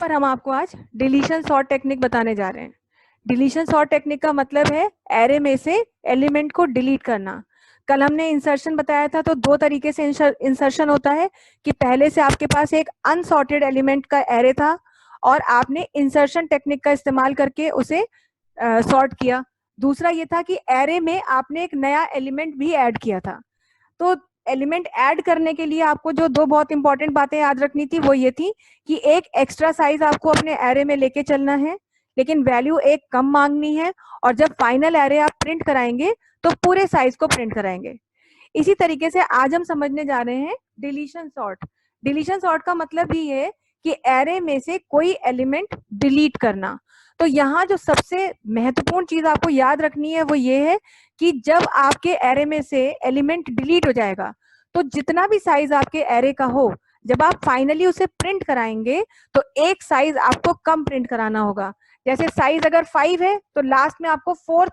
पर हम आपको आज डिलीशन सॉर्ट टेक्निक बताने जा रहे हैं। डिलीशन सॉर्ट टेक्निक का मतलब है एरे में से एलिमेंट को डिलीट करना। कल हमने इंसर्शन बताया था, तो दो तरीके से इंसर्शन होता है कि पहले से आपके पास एक अनसॉर्टेड एलिमेंट का एरे था और आपने इंसर्शन टेक्निक का इस्तेमाल करके उसे सॉर्ट किया। दूसरा ये था कि एरे में आपने एक नया एलिमेंट भी ऐड किया था। तो एलिमेंट ऐड करने के लिए आपको जो दो बहुत इंपॉर्टेंट बातें याद रखनी थी वो ये थी कि एक एक्स्ट्रा साइज आपको अपने एरे में लेके चलना है, लेकिन वैल्यू एक कम मांगनी है, और जब फाइनल एरे आप प्रिंट कराएंगे तो पूरे साइज को प्रिंट कराएंगे। इसी तरीके से आज हम समझने जा रहे हैं डिलीशन सॉर्ट। डिलीशन सॉर्ट का मतलब ही है कि एरे में से कोई एलिमेंट डिलीट करना। तो यहाँ जो सबसे महत्वपूर्ण चीज आपको याद रखनी है वो ये है कि जब आपके एरे में से एलिमेंट डिलीट हो जाएगा तो जितना भी साइज आपके एरे का हो, जब आप फाइनली उसे प्रिंट कराएंगे तो एक साइज आपको कम प्रिंट कराना होगा। जैसे साइज अगर 5 है तो लास्ट में आपको 4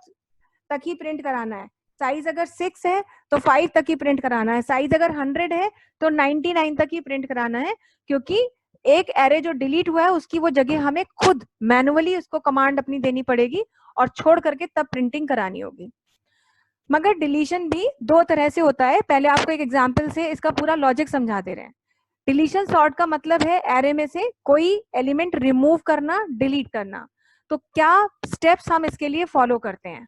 तक ही प्रिंट कराना है। साइज अगर 6 है तो 5 तक ही प्रिंट कराना है। साइज अगर 100 है तो 99 तक ही प्रिंट कराना है, क्योंकि एक एरे जो डिलीट हुआ है उसकी वो जगह हमें खुद मैनुअली उसको कमांड अपनी देनी पड़ेगी और छोड़ करके तब प्रिंटिंग करानी होगी। मगर डिलीशन भी दो तरह से होता है। पहले आपको एक एग्जांपल से इसका पूरा लॉजिक समझा दे रहे हैं। डिलीशन सॉर्ट का मतलब है एरे में से कोई एलिमेंट रिमूव करना, डिलीट करना। तो क्या स्टेप्स हम इसके लिए फॉलो करते हैं?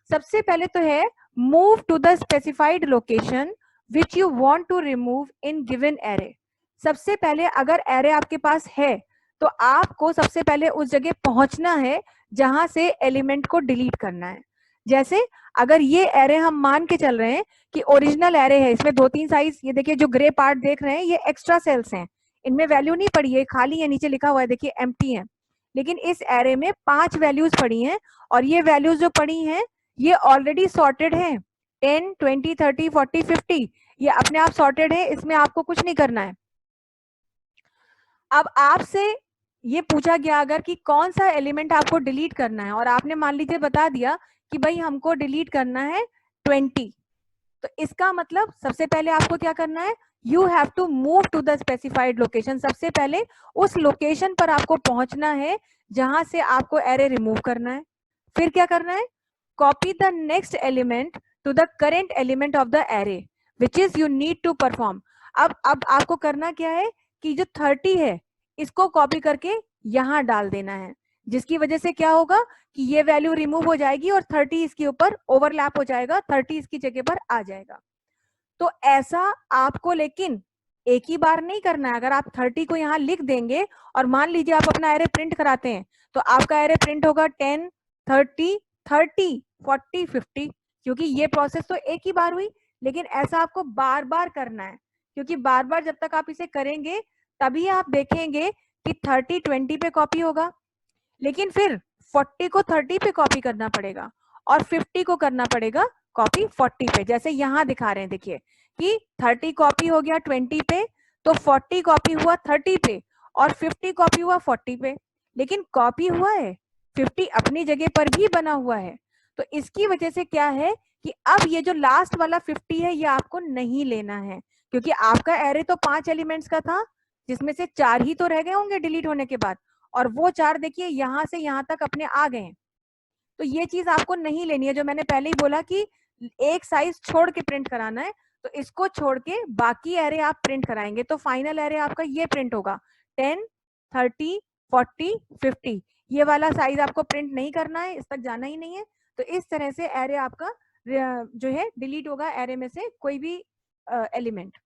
सबसे पहले तो है move to the specified location which you want to remove in given array. सबसे पहले अगर एरे आपके पास है तो आपको सबसे पहले उस जगह पहुंचना है जहां से एलिमेंट को डिलीट करना है। जैसे अगर ये एरे हम मान के चल रहे हैं कि ओरिजिनल एरे है, इसमें 2-3 साइज, ये देखिए जो ग्रे पार्ट देख रहे हैं ये एक्स्ट्रा सेल्स हैं, इनमें वैल्यू नहीं पड़ी है, खाली है, नीचे लिखा हुआ है देखिए एम्प्टी है। लेकिन इस एरे में 5 वैल्यूज पड़ी हैं और ये वैल्यूज जो पड़ी हैं ये ऑलरेडी सॉर्टेड है। 10, 20, 30, 40, 50 ये अपने आप सॉर्टेड है, इसमें आपको कुछ नहीं करना है। अब आपसे ये पूछा गया अगर कि कौन सा एलिमेंट आपको डिलीट करना है और आपने मान लीजिए बता दिया कि भाई हमको डिलीट करना है 20, तो इसका मतलब सबसे पहले आपको क्या करना है, you have to move to the specified location. सबसे पहले उस लोकेशन पर आपको पहुंचना है जहां से आपको एरे रिमूव करना है। फिर क्या करना है, copy the next element to the current element of the array which is you need to perform. अब आपको करना क्या है कि जो 30 है इसको कॉपी करके यहां डाल देना है, जिसकी वजह से क्या होगा कि ये वैल्यू रिमूव हो जाएगी और 30 इसके ऊपर ओवरलैप हो जाएगा, 30 इसकी जगह पर आ जाएगा। तो ऐसा आपको लेकिन एक ही बार नहीं करना है। अगर आप 30 को यहाँ लिख देंगे और मान लीजिए आप अपना एरे प्रिंट कराते हैं तो आपका एरे प्रिंट होगा 10, 30, 30, 40, 50, क्योंकि ये प्रोसेस तो एक ही बार हुई। लेकिन ऐसा आपको बार बार करना है, क्योंकि बार बार जब तक आप इसे करेंगे तभी आप देखेंगे कि 30 20 पे कॉपी होगा, लेकिन फिर 40 को 30 पे कॉपी करना पड़ेगा और 50 को करना पड़ेगा कॉपी 40 पे। जैसे यहाँ दिखा रहे हैं देखिए कि 30 कॉपी हो गया 20 पे, तो 40 कॉपी हुआ 30 पे और 50 कॉपी हुआ 40 पे। लेकिन कॉपी हुआ है 50 अपनी जगह पर भी बना हुआ है। तो इसकी वजह से क्या है कि अब ये जो लास्ट वाला 50 है ये आपको नहीं लेना है, क्योंकि आपका एरे तो 5 एलिमेंट्स का था जिसमें से 4 ही तो रह गए होंगे डिलीट होने के बाद, और वो 4 देखिए यहां से यहां तक अपने आ गए हैं। तो ये चीज आपको नहीं लेनी है, जो मैंने पहले ही बोला कि एक साइज छोड़ के प्रिंट कराना है। तो इसको छोड़ के बाकी एरे आप प्रिंट कराएंगे तो फाइनल एरे आपका ये प्रिंट होगा 10, 30, 40, 50। ये वाला साइज आपको प्रिंट नहीं करना है, इस तक जाना ही नहीं है। तो इस तरह से एरे आपका जो है डिलीट होगा एरे में से कोई भी element.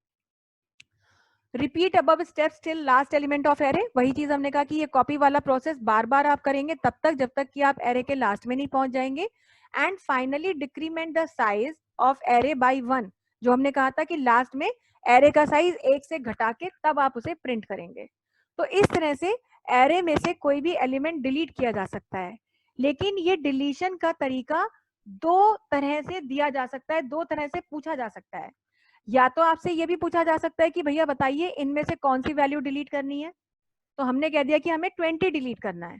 Repeat above steps till last element of array. वही चीज हमने कहा कि ये कॉपी वाला प्रोसेस बार बार आप करेंगे तब तक जब तक कि आप एरे के लास्ट में नहीं पहुंच जाएंगे। And finally decrement the size of array by 1, जो हमने कहा था कि लास्ट में एरे का साइज 1 से घटा के तब आप उसे प्रिंट करेंगे। तो इस तरह से एरे में से कोई भी एलिमेंट डिलीट किया जा सकता है। लेकिन ये डिलीशन का तरीका दो तरह से दिया जा सकता है, दो तरह से पूछा जा सकता है। या तो आपसे ये भी पूछा जा सकता है कि भैया बताइए इनमें से कौन सी वैल्यू डिलीट करनी है, तो हमने कह दिया कि हमें 20 डिलीट करना है।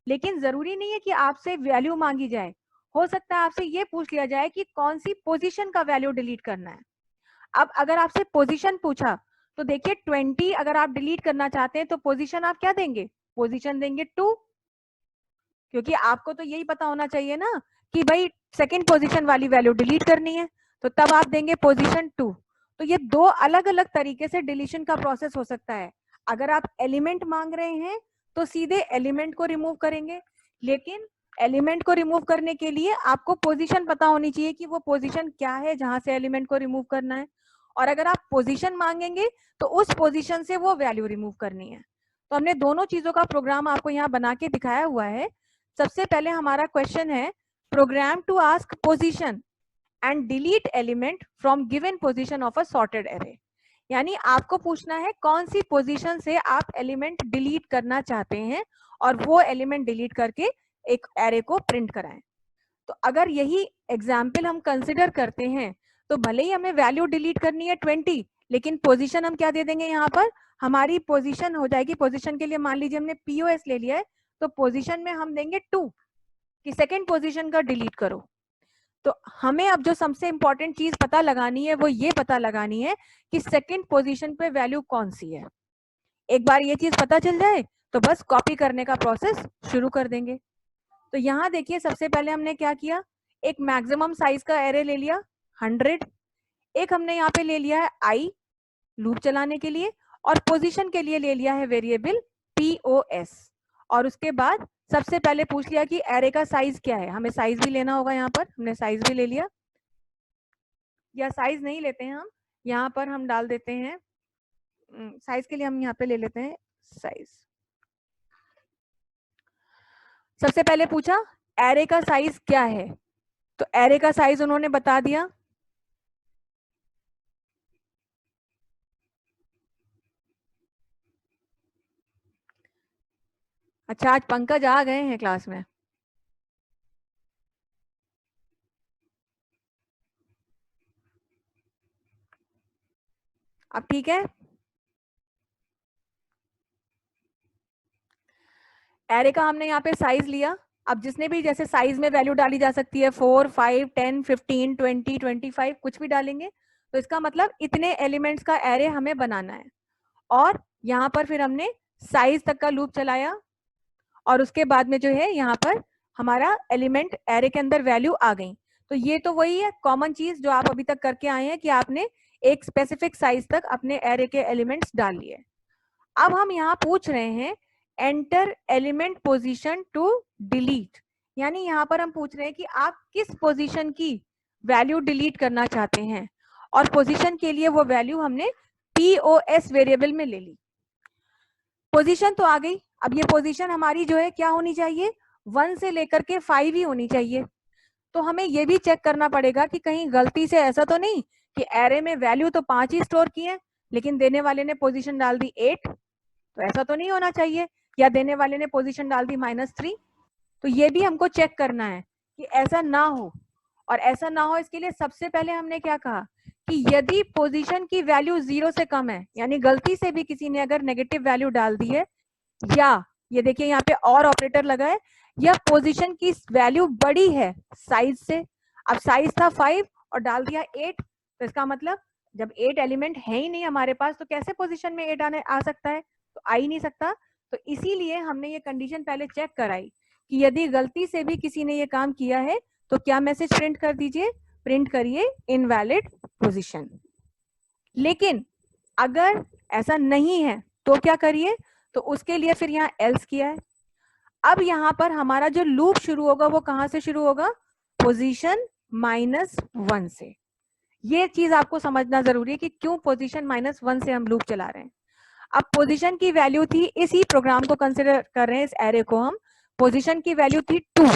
लेकिन जरूरी नहीं है कि आपसे वैल्यू मांगी जाए, हो सकता है आपसे ये पूछ लिया जाए कि कौन सी पोजीशन का वैल्यू डिलीट करना है। अब अगर आपसे पोजीशन पूछा तो देखिए 20 अगर आप डिलीट करना चाहते हैं तो पोजीशन आप क्या देंगे, पोजीशन देंगे 2, क्योंकि आपको तो यही पता होना चाहिए ना कि भाई सेकंड पोजीशन वाली वैल्यू डिलीट करनी है, तो तब आप देंगे पोजीशन 2। तो ये दो अलग अलग तरीके से डिलीशन का प्रोसेस हो सकता है। अगर आप एलिमेंट मांग रहे हैं तो सीधे एलिमेंट को रिमूव करेंगे, लेकिन एलिमेंट को रिमूव करने के लिए आपको पोजीशन पता होनी चाहिए कि वो पोजीशन क्या है जहां से एलिमेंट को रिमूव करना है, और अगर आप पोजीशन मांगेंगे तो उस पोजीशन से वो वैल्यू रिमूव करनी है। तो हमने दोनों चीजों का प्रोग्राम आपको यहाँ बना के दिखाया हुआ है। सबसे पहले हमारा क्वेश्चन है program to ask position and delete element from given position of a sorted array. यानी आपको पूछना है कौन सी पोजीशन से आप एलिमेंट डिलीट करना चाहते हैं और वो एलिमेंट डिलीट करके एक एरे को प्रिंट कराएं। तो अगर यही एग्जाम्पल हम कंसिडर करते हैं तो भले ही हमें वैल्यू डिलीट करनी है 20, लेकिन पोजीशन हम क्या दे देंगे, यहाँ पर हमारी पोजीशन हो जाएगी, पोजीशन के लिए मान लीजिए हमने पीओएस ले लिया है, तो पोजीशन में हम देंगे 2 कि सेकंड पोजीशन का डिलीट करो। तो हमें अब जो सबसे इंपॉर्टेंट चीज पता लगानी है वो ये पता लगानी है कि सेकंड पोजीशन पे वैल्यू कौन सी है। एक बार ये चीज पता चल जाए तो बस कॉपी करने का प्रोसेस शुरू कर देंगे। तो यहाँ देखिए सबसे पहले हमने क्या किया, एक मैक्सिमम साइज का एरे ले लिया 100, एक हमने यहाँ पे ले लिया है आई लूप चलाने के लिए, और पोजीशन के लिए ले लिया है वेरिएबल POS। और उसके बाद सबसे पहले पूछ लिया कि एरे का साइज क्या है, हमें साइज भी लेना होगा, यहाँ पर हमने साइज भी ले लिया, या साइज नहीं लेते हैं हम, यहाँ पर हम डाल देते हैं साइज के लिए हम यहाँ पे ले लेते हैं साइज। सबसे पहले पूछा एरे का साइज क्या है, तो एरे का साइज उन्होंने बता दिया। अच्छा आज पंकज आ गए हैं क्लास में। अब ठीक है, एरे का हमने यहाँ पे साइज लिया। अब जिसने भी जैसे साइज में वैल्यू डाली जा सकती है 4, 5, 10, 15, 20, 25 कुछ भी डालेंगे, तो इसका मतलब इतने एलिमेंट्स का एरे हमें बनाना है। और यहाँ पर फिर हमने साइज तक का लूप चलाया, और उसके बाद में जो है यहाँ पर हमारा एलिमेंट एरे के अंदर वैल्यू आ गई। तो ये तो वही है कॉमन चीज जो आप अभी तक करके आए हैं कि आपने एक स्पेसिफिक साइज तक अपने एरे के एलिमेंट्स डाल लिए। अब हम यहाँ पूछ रहे हैं enter element position to delete, यानी यहाँ पर हम पूछ रहे हैं कि आप किस पोजीशन की वैल्यू डिलीट करना चाहते हैं, और पोजीशन के लिए वो वैल्यू हमने POS वेरिएबल में ले ली। पोजीशन तो आ गई, अब ये पोजीशन हमारी जो है क्या होनी चाहिए, 1 से लेकर के 5 ही होनी चाहिए। तो हमें ये भी चेक करना पड़ेगा कि कहीं गलती से ऐसा तो नहीं कि एरे में वैल्यू तो 5 ही स्टोर की है लेकिन देने वाले ने पोजीशन डाल दी 8, तो ऐसा तो नहीं होना चाहिए, या देने वाले ने पोजीशन डाल दी -3। तो ये भी हमको चेक करना है कि ऐसा ना हो, और ऐसा ना हो इसके लिए सबसे पहले हमने क्या कहा कि यदि पोजीशन की वैल्यू 0 से कम है, यानी गलती से भी किसी ने अगर नेगेटिव वैल्यू डाल दी है, या ये देखिए यहाँ पे और ऑपरेटर लगा है, या पोजीशन की वैल्यू बड़ी है साइज से, अब साइज था 5 और डाल दिया 8, तो इसका मतलब जब 8 एलिमेंट है ही नहीं हमारे पास तो कैसे पोजीशन में 8 आ सकता है, तो आ ही नहीं सकता। तो इसीलिए हमने ये कंडीशन पहले चेक कराई कि यदि गलती से भी किसी ने ये काम किया है तो क्या मैसेज प्रिंट कर दीजिए, प्रिंट करिए इनवैलिड पोजीशन। लेकिन अगर ऐसा नहीं है तो क्या करिए, तो उसके लिए फिर यहाँ एल्स किया है। अब यहाँ पर हमारा जो लूप शुरू होगा वो कहां से शुरू होगा, पोजीशन -1 से। ये चीज आपको समझना जरूरी है कि क्यों पोजीशन -1 से हम लूप चला रहे हैं। अब पोजीशन की वैल्यू थी, इसी प्रोग्राम को कंसिडर कर रहे हैं, इस एरे को हम, पोजीशन की वैल्यू थी 2,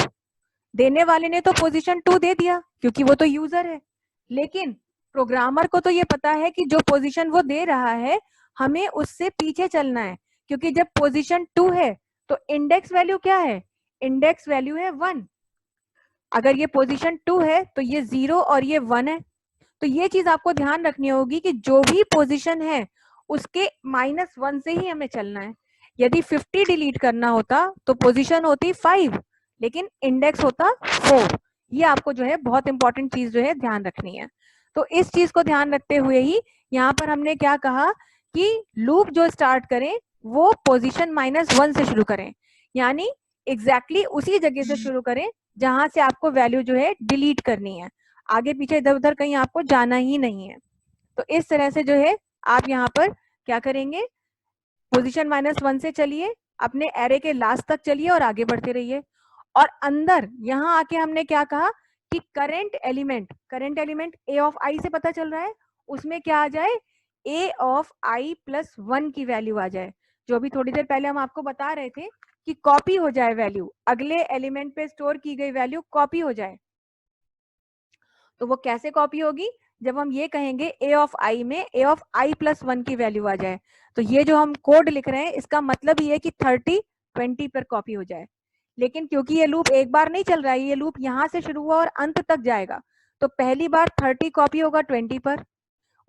देने वाले ने तो पोजीशन 2 दे दिया क्योंकि वो तो यूजर है, लेकिन प्रोग्रामर को तो ये पता है कि जो पोजीशन वो दे रहा है हमें उससे पीछे चलना है, क्योंकि जब पोजीशन 2 है तो इंडेक्स वैल्यू क्या है, इंडेक्स वैल्यू है 1। अगर ये पोजीशन 2 है तो ये 0 और ये 1 है। तो ये चीज आपको ध्यान रखनी होगी कि जो भी पोजीशन है उसके -1 से ही हमें चलना है। यदि 50 डिलीट करना होता तो पोजीशन होती 5 लेकिन इंडेक्स होता 4। ये आपको जो है बहुत इंपॉर्टेंट चीज जो है ध्यान रखनी है। तो इस चीज को ध्यान रखते हुए ही यहाँ पर हमने क्या कहा कि लूप जो स्टार्ट करें वो पोजीशन -1 से शुरू करें, यानी एग्जैक्टली उसी जगह से शुरू करें जहां से आपको वैल्यू जो है डिलीट करनी है, आगे पीछे इधर उधर कहीं आपको जाना ही नहीं है। तो इस तरह से जो है आप यहाँ पर क्या करेंगे, पोजीशन -1 से चलिए, अपने एरे के लास्ट तक चलिए और आगे बढ़ते रहिए। और अंदर यहाँ आके हमने क्या कहा कि करंट एलिमेंट ए ऑफ आई से पता चल रहा है, उसमें क्या आ जाए, ए ऑफ आई प्लस 1 की वैल्यू आ जाए, जो अभी थोड़ी देर पहले हम आपको बता रहे थे कि कॉपी हो जाए वैल्यू, अगले एलिमेंट पे स्टोर की गई वैल्यू कॉपी हो जाए। तो वो कैसे कॉपी होगी, जब हम ये कहेंगे ए ऑफ आई में ए ऑफ आई प्लस 1 की वैल्यू आ जाए। तो ये जो हम कोड लिख रहे हैं इसका मतलब ये है कि 30 20 पर कॉपी हो जाए। लेकिन क्योंकि ये लूप एक बार नहीं चल रहा है, ये लूप यहाँ से शुरू हुआ और अंत तक जाएगा, तो पहली बार 30 कॉपी होगा 20 पर,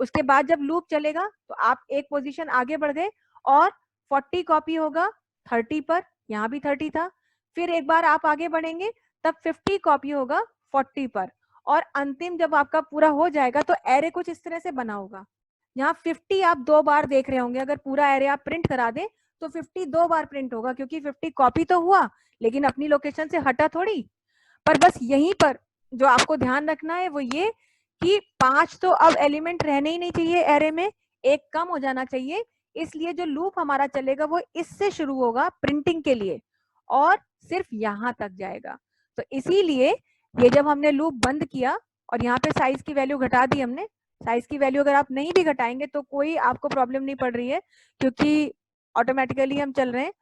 उसके बाद जब लूप चलेगा तो आप एक पोजीशन आगे बढ़ गए और 40 कॉपी होगा 30 पर, यहाँ भी 30 था, फिर एक बार आप आगे बढ़ेंगे तब 50 कॉपी होगा 40 पर, और अंतिम जब आपका पूरा हो जाएगा तो एरे कुछ इस तरह से बना होगा। यहाँ 50 आप 2 बार देख रहे होंगे, अगर पूरा एरे आप प्रिंट करा दें तो 50 2 बार प्रिंट होगा, क्योंकि 50 कॉपी तो हुआ लेकिन अपनी लोकेशन से हटा थोड़ी। पर बस यहीं पर जो आपको ध्यान रखना है वो ये कि 5 तो अब एलिमेंट रहने ही नहीं चाहिए एरे में, एक कम हो जाना चाहिए, इसलिए जो लूप हमारा चलेगा वो इससे शुरू होगा प्रिंटिंग के लिए और सिर्फ यहाँ तक जाएगा। तो इसीलिए ये जब हमने लूप बंद किया और यहाँ पे साइज की वैल्यू घटा दी हमने, साइज की वैल्यू अगर आप नहीं भी घटाएंगे तो कोई आपको प्रॉब्लम नहीं पड़ रही है, क्योंकि ऑटोमेटिकली हम चल रहे हैं,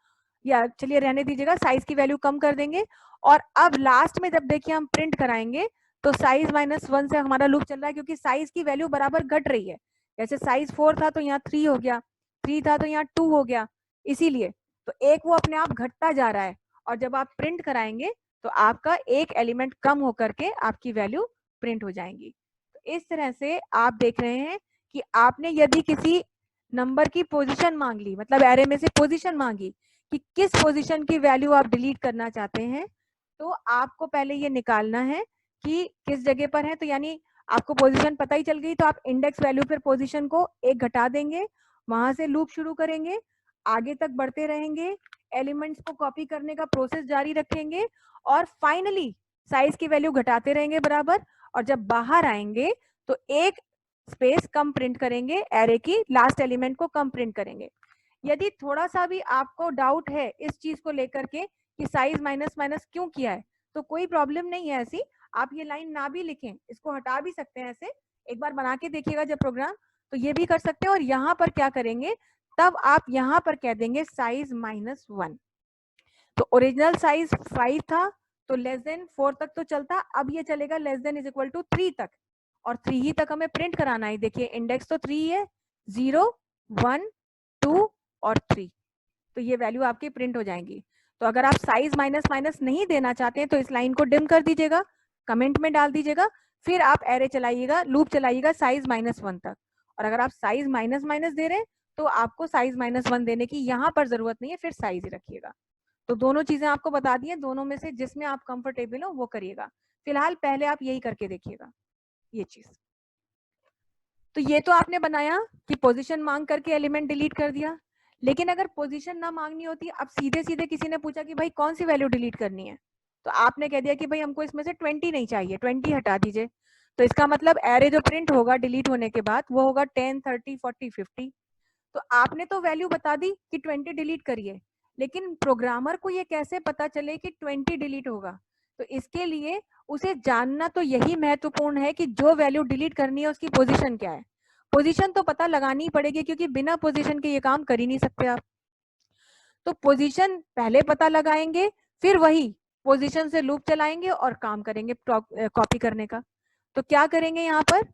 या चलिए रहने दीजिएगा, साइज की वैल्यू कम कर देंगे। और अब लास्ट में जब देखिए हम प्रिंट कराएंगे तो साइज -1 से हमारा लूप चल रहा है, क्योंकि साइज की वैल्यू बराबर घट रही है, जैसे साइज 4 था तो यहाँ 3 हो गया, 3 था तो यहाँ 2 हो गया, इसीलिए तो एक वो अपने आप घटता जा रहा है, और जब आप प्रिंट कराएंगे तो आपका एक एलिमेंट कम होकर के आपकी वैल्यू प्रिंट हो जाएंगी। तो इस तरह से आप देख रहे हैं कि आपने यदि किसी नंबर की पोजीशन मांग ली, मतलब एरे में से पोजीशन मांगी कि किस पोजीशन की वैल्यू आप डिलीट करना चाहते हैं, तो आपको पहले ये निकालना है कि किस जगह पर है। तो यानी आपको पोजीशन पता ही चल गई तो आप इंडेक्स वैल्यू पर पोजीशन को एक घटा देंगे, वहां से लूप शुरू करेंगे, आगे तक बढ़ते रहेंगे, एलिमेंट्स को कॉपी करने का प्रोसेस जारी रखेंगे और फाइनली साइज की वैल्यू घटाते रहेंगे बराबर, और जब बाहर आएंगे तो एक स्पेस कम प्रिंट करेंगे, एरे की लास्ट एलिमेंट को कम प्रिंट करेंगे। यदि थोड़ा सा भी आपको डाउट है इस चीज को लेकर के कि साइज माइनस क्यों किया है, तो कोई प्रॉब्लम नहीं है ऐसी, आप ये लाइन ना भी लिखें, इसको हटा भी सकते हैं, ऐसे एक बार बना के देखिएगा जब प्रोग्राम, तो ये भी कर सकते हैं। और यहाँ पर क्या करेंगे, तब आप यहाँ पर कह देंगे साइज -1। तो ओरिजिनल साइज 5 था तो लेस देन 4 तक तो चलता, अब ये चलेगा less than is equal to 3 तक, और 3 ही तक हमें प्रिंट कराना है। देखिए इंडेक्स तो 3 है, 0 1 2 और 3, तो ये वैल्यू आपकी प्रिंट हो जाएंगी। तो अगर आप साइज माइनस नहीं देना चाहते हैं तो इस लाइन को डिम कर दीजिएगा, कमेंट में डाल दीजिएगा, फिर आप एरे चलाइएगा, लूप चलाइएगा साइज -1 तक। और अगर आप साइज माइनस दे रहे हैं तो आपको साइज -1 देने की यहाँ पर जरूरत नहीं है, फिर साइज ही रखिएगा। तो दोनों चीजें आपको बता दी हैं, दोनों में से जिसमें आप कंफर्टेबल हो वो करिएगा। फिलहाल पहले आप यही करके देखिएगा ये चीज। तो ये तो आपने बनाया कि पोजीशन मांग करके एलिमेंट डिलीट कर दिया, लेकिन अगर पोजीशन ना मांगनी होती, अब सीधे सीधे किसी ने पूछा कि भाई कौन सी वैल्यू डिलीट करनी है, तो आपने कह दिया कि भाई हमको इसमें से 20 नहीं चाहिए, 20 हटा दीजिए। तो इसका मतलब एरे जो प्रिंट होगा डिलीट होने के बाद वो होगा 10 30 40 50। तो आपने तो वैल्यू बता दी कि 20 डिलीट करिए, लेकिन प्रोग्रामर को ये कैसे पता चले कि 20 डिलीट होगा, तो इसके लिए उसे जानना तो यही महत्वपूर्ण है कि जो वैल्यू डिलीट करनी है उसकी पोजीशन क्या है। पोजीशन तो पता लगानी ही पड़ेगी, क्योंकि बिना पोजीशन के ये काम कर ही नहीं सकते आप। तो पोजीशन पहले पता लगाएंगे, फिर वही पोजीशन से लूप चलाएंगे और काम करेंगे कॉपी करने का। तो क्या करेंगे यहाँ पर,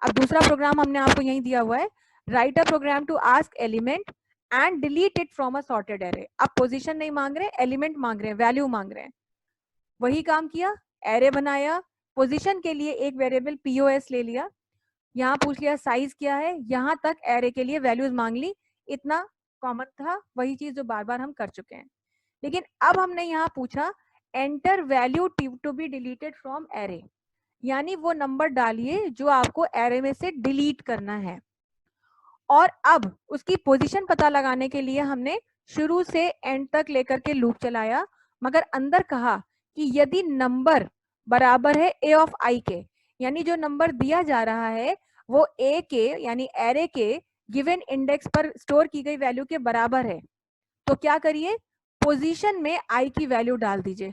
अब दूसरा प्रोग्राम हमने आपको यही दिया हुआ है, write a program to ask element and delete it from a sorted array. अब पोजीशन नहीं मांग रहे, एलिमेंट मांग रहे हैं, वैल्यू मांग रहे हैं। वही काम किया, एरे बनाया, पोजीशन के लिए एक वेरिएबल पीओएस ले लिया, यहाँ पूछ लिया साइज क्या है, यहाँ तक एरे के लिए वैल्यूज मांग ली, इतना कॉमन था, वही चीज जो बार बार हम कर चुके हैं। लेकिन अब हमने यहाँ पूछा enter value to be deleted from array, यानी वो नंबर डालिए जो आपको एरे में से डिलीट करना है। और अब उसकी पोजीशन पता लगाने के लिए हमने शुरू से एंड तक लेकर के लूप चलाया, मगर अंदर कहा कि यदि नंबर बराबर है ए ऑफ आई के, यानी जो नंबर दिया जा रहा है वो ए के यानी एरे के गिवन इंडेक्स पर स्टोर की गई वैल्यू के बराबर है, तो क्या करिए, पोजीशन में आई की वैल्यू डाल दीजिए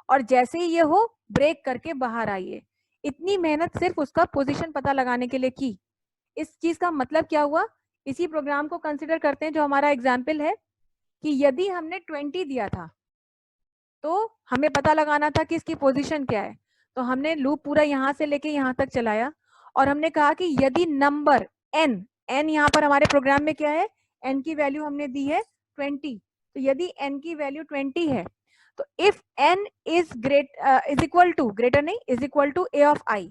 और जैसे ही ये हो ब्रेक करके बाहर आइए। इतनी मेहनत सिर्फ उसका पोजीशन पता लगाने के लिए की। इस चीज का मतलब क्या हुआ, इसी प्रोग्राम को कंसिडर करते हैं जो हमारा एग्जाम्पल है कि यदि हमने 20 दिया था तो हमें पता लगाना था कि इसकी पोजीशन क्या है, तो हमने लूप पूरा यहां से लेके यहां तक चलाया और हमने कहा कि यदि नंबर n, n यहाँ पर हमारे प्रोग्राम में क्या है, n की वैल्यू हमने दी है 20, तो यदि n की वैल्यू 20 है तो if n is equal to, greater नहीं, is equal to a of i,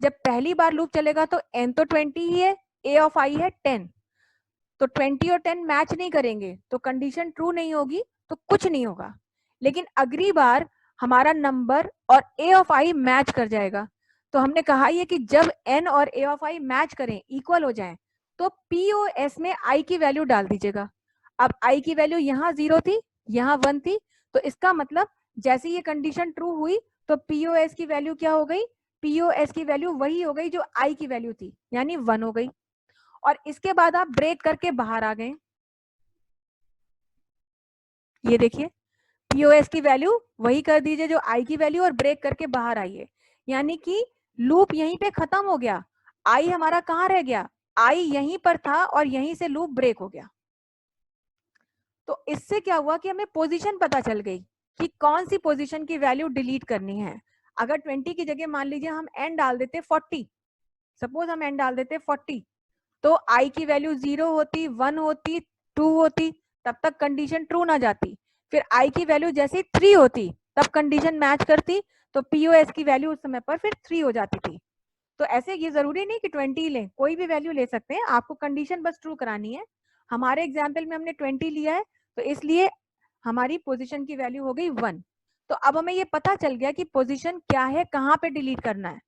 जब पहली बार लूप चलेगा तो n तो 20 ही है, a ऑफ i है 10, तो 20 और 10 मैच नहीं करेंगे तो कंडीशन ट्रू नहीं होगी, तो कुछ नहीं होगा। लेकिन अगली बार हमारा नंबर और a ऑफ i मैच कर जाएगा, तो हमने कहा ये कि जब n और a ऑफ i मैच करें, इक्वल हो जाएं, तो POS में i की वैल्यू डाल दीजिएगा। अब i की वैल्यू यहाँ 0 थी, यहाँ 1 थी, तो इसका मतलब जैसे ये कंडीशन ट्रू हुई तो POS की वैल्यू क्या हो गई, POS की वैल्यू वही हो गई जो i की वैल्यू थी, यानी 1 हो गई। और इसके बाद आप ब्रेक करके बाहर आ गए, ये देखिए POS की वैल्यू वही कर दीजिए जो i की वैल्यू और ब्रेक करके बाहर आइए, यानी कि लूप यहीं पे खत्म हो गया। i हमारा कहाँ रह गया, i यहीं पर था और यहीं से लूप ब्रेक हो गया। तो इससे क्या हुआ कि हमें पोजीशन पता चल गई कि कौन सी पोजीशन की वैल्यू डिलीट करनी है। अगर 20 की जगह मान लीजिए हम n डाल देते 40, सपोज हम n डाल देते 40, तो i की वैल्यू 0 होती, 1 होती, 2 होती, तब तक कंडीशन ट्रू ना जाती। फिर i की वैल्यू जैसे 3 होती तब कंडीशन मैच करती, तो POS की वैल्यू उस समय पर फिर 3 हो जाती थी। तो ऐसे ये जरूरी नहीं कि 20 लें, कोई भी वैल्यू ले सकते हैं, आपको कंडीशन बस ट्रू करानी है। हमारे एग्जाम्पल में हमने 20 लिया है तो इसलिए हमारी पोजीशन की वैल्यू हो गई 1। तो अब हमें ये पता चल गया कि पोजीशन क्या है, कहाँ पे डिलीट करना है,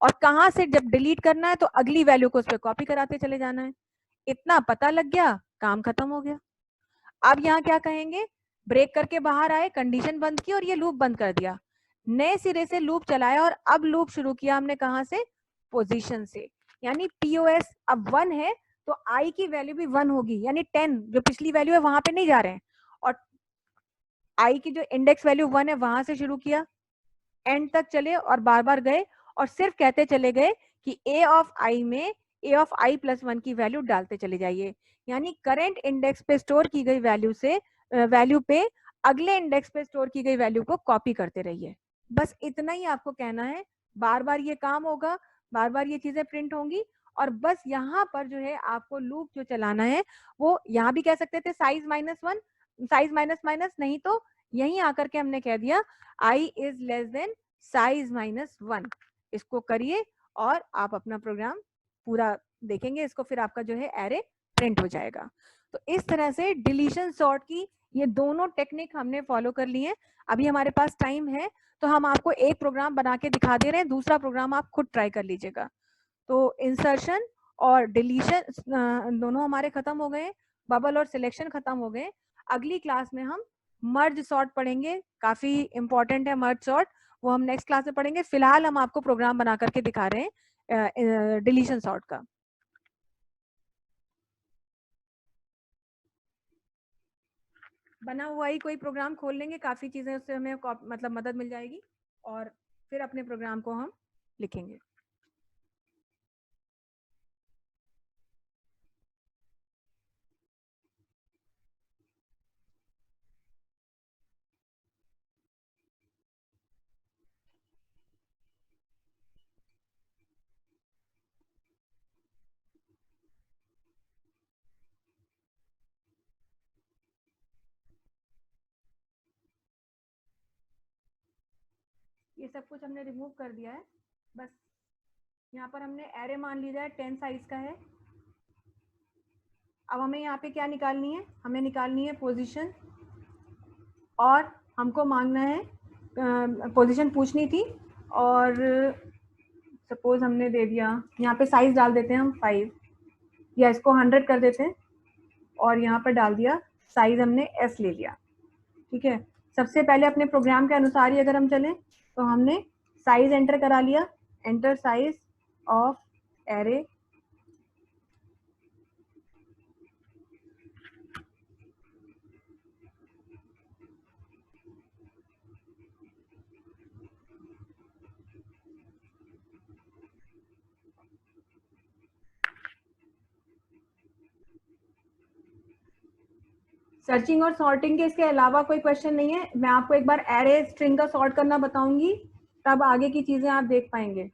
और कहाँ से जब डिलीट करना है तो अगली वैल्यू को उस पर कॉपी कराते चले जाना है। इतना पता लग गया, काम खत्म हो गया। अब यहाँ क्या कहेंगे, ब्रेक करके बाहर आए, कंडीशन बंद की और ये लूप बंद कर दिया, नए सिरे से लूप चलाया और अब लूप शुरू किया हमने कहाँ से, पोजीशन से। यानी POS अब 1 है तो i की वैल्यू भी 1 होगी, यानी 10 जो पिछली वैल्यू है वहां पे नहीं जा रहे हैं, और i की जो इंडेक्स वैल्यू 1 है वहां से शुरू किया, एंड तक चले और बार बार गए और सिर्फ कहते चले गए कि a ऑफ i में a ऑफ i प्लस 1 की वैल्यू डालते चले जाइए, यानी करंट इंडेक्स पे स्टोर की गई वैल्यू पे अगले इंडेक्स पे स्टोर की गई वैल्यू को कॉपी करते रहिए। बस इतना ही आपको कहना है, बार बार ये काम होगा, बार बार ये चीजें प्रिंट होंगी, और बस यहाँ पर जो है आपको लूप जो चलाना है वो यहाँ भी कह सकते थे साइज -1, साइज माइनस नहीं, तो यहीं आकर के हमने कह दिया i is less than size -1। इसको करिए और आप अपना प्रोग्राम पूरा देखेंगे, इसको फिर आपका जो है एरे प्रिंट हो जाएगा। तो इस तरह से डिलीशन सॉर्ट की ये दोनों टेक्निक हमने फॉलो कर ली है। अभी हमारे पास टाइम है तो हम आपको एक प्रोग्राम बना के दिखा दे रहे हैं, दूसरा प्रोग्राम आप खुद ट्राई कर लीजिएगा। तो इंसर्शन और डिलीशन दोनों हमारे खत्म हो गए, बबल और सिलेक्शन खत्म हो गए। अगली क्लास में हम मर्ज सॉर्ट पढ़ेंगे, काफी इंपॉर्टेंट है मर्ज सॉर्ट, वो हम नेक्स्ट क्लास में पढ़ेंगे। फिलहाल हम आपको प्रोग्राम बना करके दिखा रहे हैं डिलीशन सॉर्ट का। बना हुआ ही कोई प्रोग्राम खोल लेंगे, काफी चीजें उससे हमें मतलब मदद मिल जाएगी, और फिर अपने प्रोग्राम को हम लिखेंगे। ये सब कुछ हमने रिमूव कर दिया है, बस यहाँ पर हमने एरे मान लिया है 10 साइज का है। अब हमें यहाँ पे क्या निकालनी है, हमें निकालनी है पोजीशन, और हमको मांगना है पोजीशन पूछनी थी, और सपोज हमने दे दिया, यहाँ पे साइज डाल देते हैं हम 5, या इसको 100 कर देते हैं और यहाँ पर डाल दिया साइज, हमने S ले लिया। ठीक है, सबसे पहले अपने प्रोग्राम के अनुसार ही अगर हम चलें तो हमने साइज एंटर करा लिया, enter size of array, searching और सॉर्टिंग के इसके अलावा कोई क्वेश्चन नहीं है। मैं आपको एक बार एरे स्ट्रिंग का सॉर्ट करना बताऊंगी, तब आगे की चीजें आप देख पाएंगे।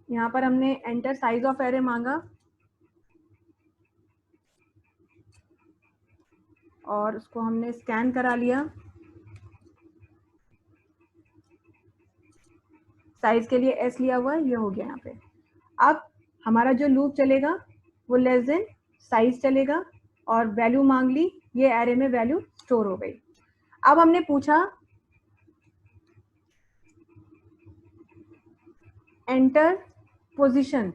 यहाँ पर हमने एंटर साइज ऑफ एरे मांगा और उसको हमने स्कैन करा लिया, साइज के लिए S लिया हुआ है, ये हो गया यहाँ पे। अब हमारा जो लूप चलेगा वो लेस देन साइज चलेगा और वैल्यू मांग ली, ये एरे में वैल्यू स्टोर हो गई। अब हमने पूछा enter position,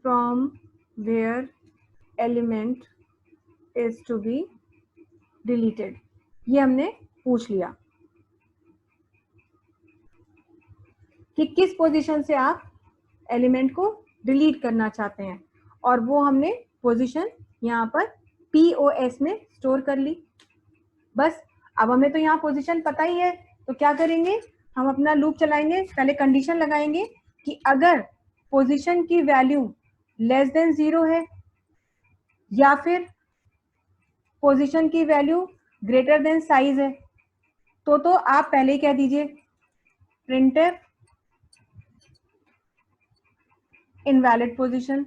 from where element is to be deleted, ये हमने पूछ लिया कि किस पोजीशन से आप एलिमेंट को डिलीट करना चाहते हैं, और वो हमने पोजीशन यहाँ पर POS में स्टोर कर ली। बस अब हमें तो यहाँ पोजीशन पता ही है, तो क्या करेंगे, हम अपना लूप चलाएंगे, पहले कंडीशन लगाएंगे कि अगर पोजीशन की वैल्यू लेस देन 0 है या फिर पोजीशन की वैल्यू ग्रेटर देन साइज है, तो आप पहले ही कह दीजिए प्रिंटफ इनवैलिड पोजीशन।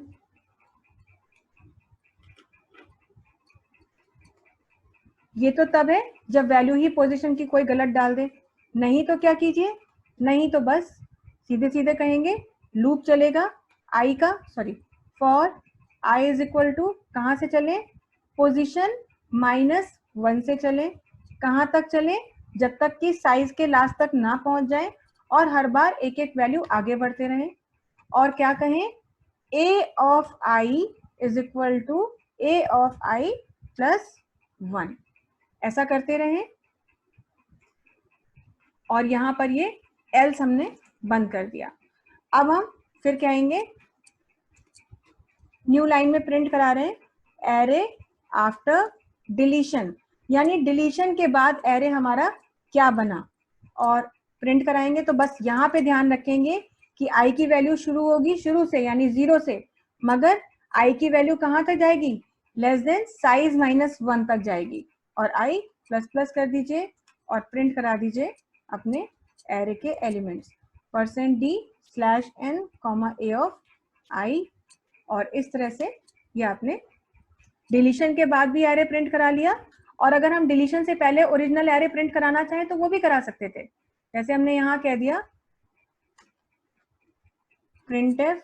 ये तो तब है जब वैल्यू ही पोजीशन की कोई गलत डाल दे, नहीं तो क्या कीजिए, नहीं तो बस सीधे सीधे कहेंगे लूप चलेगा आई का, sorry for i is equal to कहाँ से चले, पोजीशन -1 से चले, कहाँ तक चले, जब तक कि साइज के लास्ट तक ना पहुंच जाए, और हर बार एक एक वैल्यू आगे बढ़ते रहें। और क्या कहें, a of i is equal to a of i plus 1, ऐसा करते रहें। और यहां पर ये एल्स हमने बंद कर दिया। अब हम फिर कहेंगे न्यू लाइन में प्रिंट करा रहे हैं एरे आफ्टर डिलीशन, यानी डिलीशन के बाद एरे हमारा क्या बना, और प्रिंट कराएंगे। तो बस यहाँ पे ध्यान रखेंगे कि आई की वैल्यू शुरू होगी शुरू से यानी 0 से, मगर आई की वैल्यू कहाँ तक जाएगी, लेस देन साइज -1 तक जाएगी, और आई प्लस प्लस कर दीजिए और प्रिंट करा दीजिए अपने एरे के एलिमेंट्स %d/n, a ऑफ आई। और इस तरह से ये आपने डिलीशन के बाद भी एरे प्रिंट करा लिया, और अगर हम डिलीशन से पहले ओरिजिनल एरे प्रिंट कराना चाहें तो वो भी करा सकते थे। जैसे हमने यहाँ कह दिया printf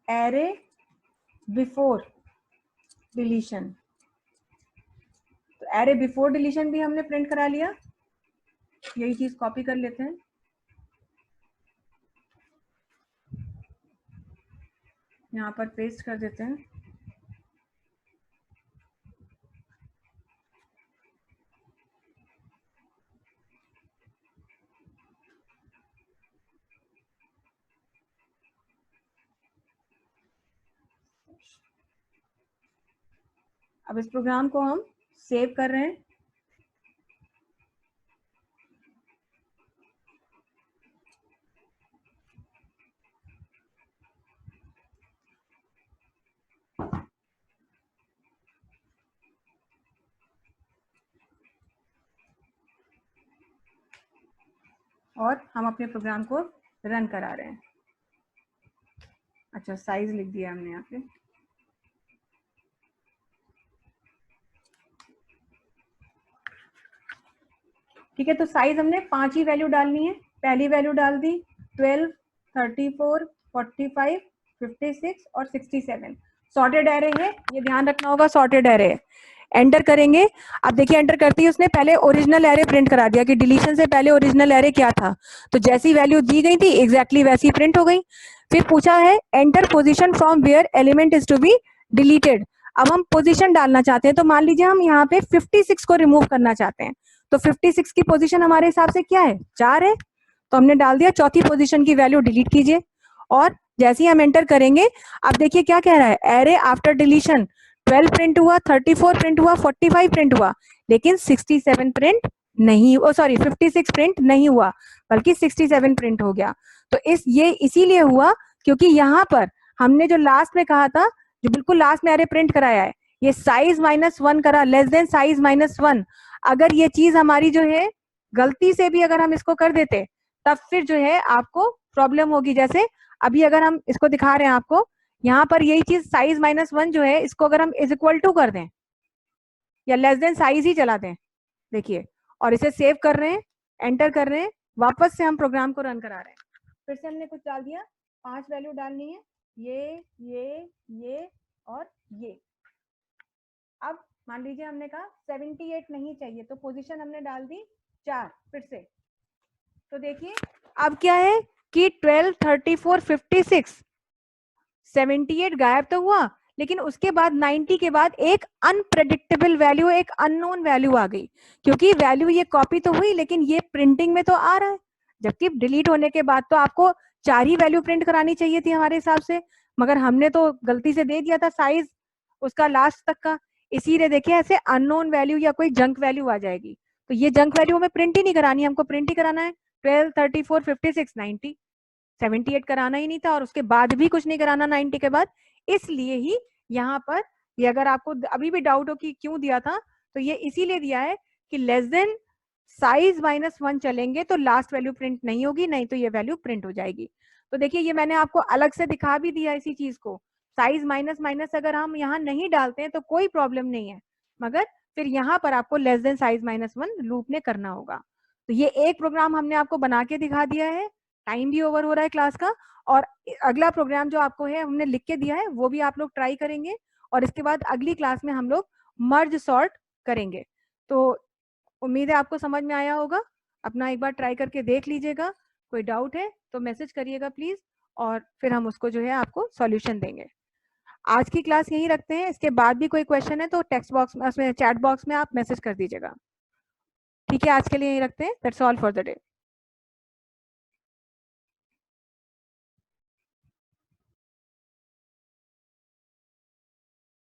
एरे बिफोर डिलीशन, तो एरे बिफोर डिलीशन भी हमने प्रिंट करा लिया। यही चीज कॉपी कर लेते हैं, यहाँ पर पेस्ट कर देते हैं। अब इस प्रोग्राम को हम सेव कर रहे हैं। और हम अपने प्रोग्राम को रन करा रहे हैं। अच्छा, साइज लिख दिया हमने यहाँ पे। ठीक है, तो साइज हमने 5 ही वैल्यू डालनी है। पहली वैल्यू डाल दी 12, 34, 45, 56 और 67। सॉर्टेड एरे है, ये ध्यान रखना होगा, सॉर्टेड एरे है। एंटर करेंगे। अब देखिए एंटर करती है उसने पहले ओरिजिनल एरे प्रिंट करा दिया कि डिलीशन से पहले ओरिजिनल एरे क्या था, तो जैसी वैल्यू दी गई थी एग्जैक्टली वैसी प्रिंट हो गई। फिर पूछा है enter position from where element is to be deleted. अब हम पोजीशन डालना चाहते हैं, तो मान लीजिए हम यहाँ पे 56 को रिमूव करना चाहते हैं, तो 56 की पोजीशन हमारे हिसाब से क्या है, 4 है, तो हमने डाल दिया चौथी पोजीशन की वैल्यू डिलीट कीजिए। और जैसे ही हम एंटर करेंगे, अब देखिए क्या कह रहा है, एरे आफ्टर डिलीशन 12 प्रिंट हुआ, 34 प्रिंट हुआ, 45 प्रिंट हुआ, लेकिन 67 प्रिंट नहीं, सॉरी 56 प्रिंट नहीं हुआ, बल्कि 67 प्रिंट हो गया। तो ये इसीलिए हुआ क्योंकि यहाँ पर हमने जो लास्ट में कहा था, जो बिल्कुल लास्ट में एरे प्रिंट कराया है, ये साइज -1 करा, लेस देन साइज -1। अगर ये चीज हमारी जो है गलती से भी अगर हम इसको कर देते, तब फिर जो है आपको प्रॉब्लम होगी। जैसे अभी अगर हम इसको दिखा रहे हैं आपको, यहाँ पर यही चीज साइज -1 जो है, इसको अगर हम इज इक्वल टू कर दें या लेस देन साइज ही चला दें, देखिए, और इसे सेव कर रहे हैं, एंटर कर रहे हैं, वापस से हम प्रोग्राम को रन करा रहे हैं, फिर से हमने कुछ डाल दिया, 5 वैल्यू डालनी है, ये और ये। अब मान लीजिए हमने कहा 78 नहीं चाहिए, तो पोजीशन हमने डाल दी 4 फिर से। तो देखिए अब क्या है कि 12, 34, 56, 78 गायब तो हुआ, लेकिन उसके बाद 90 के बाद एक अनप्रेडिक्टेबल वैल्यू, एक अननोन वैल्यू आ गई, क्योंकि वैल्यू ये कॉपी तो हुई, लेकिन ये प्रिंटिंग में तो आ रहा है, जबकि डिलीट होने के बाद तो आपको 4 ही वैल्यू प्रिंट करानी चाहिए थी हमारे हिसाब से, मगर हमने तो गलती से दे दिया था साइज उसका लास्ट तक का। इसीलिए देखिए ऐसे अननोन वैल्यू या कोई जंक वैल्यू आ जाएगी, तो ये जंक वैल्यू हमें प्रिंट ही नहीं करानी, हमको प्रिंट ही कराना है 12, 34, 56, 90, 78 कराना ही नहीं था, और उसके बाद भी कुछ नहीं कराना 90 के बाद। इसलिए ही यहाँ पर ये, अगर आपको अभी भी डाउट हो कि क्यों दिया था, तो ये इसीलिए दिया है कि लेस देन साइज -1 चलेंगे तो लास्ट वैल्यू प्रिंट नहीं होगी, नहीं तो ये वैल्यू प्रिंट हो जाएगी। तो देखिए ये मैंने आपको अलग से दिखा भी दिया इसी चीज को, साइज माइनस अगर हम यहाँ नहीं डालते हैं तो कोई प्रॉब्लम नहीं है, मगर फिर यहाँ पर आपको लेस देन साइज -1 लूप ने करना होगा। तो ये एक प्रोग्राम हमने आपको बना के दिखा दिया है, टाइम भी ओवर हो रहा है क्लास का, और अगला प्रोग्राम जो आपको है हमने लिख के दिया है, वो भी आप लोग ट्राई करेंगे, और इसके बाद अगली क्लास में हम लोग मर्ज सॉर्ट करेंगे। तो उम्मीद है आपको समझ में आया होगा, अपना एक बार ट्राई करके देख लीजिएगा, कोई डाउट है तो मैसेज करिएगा प्लीज, और फिर हम उसको जो है आपको सॉल्यूशन देंगे। आज की क्लास यही रखते हैं, इसके बाद भी कोई क्वेश्चन है तो टेक्स्ट बॉक्स में, उसमें चैट बॉक्स में आप मैसेज कर दीजिएगा। ठीक है, आज के लिए यही रखते हैं, that's all for the day.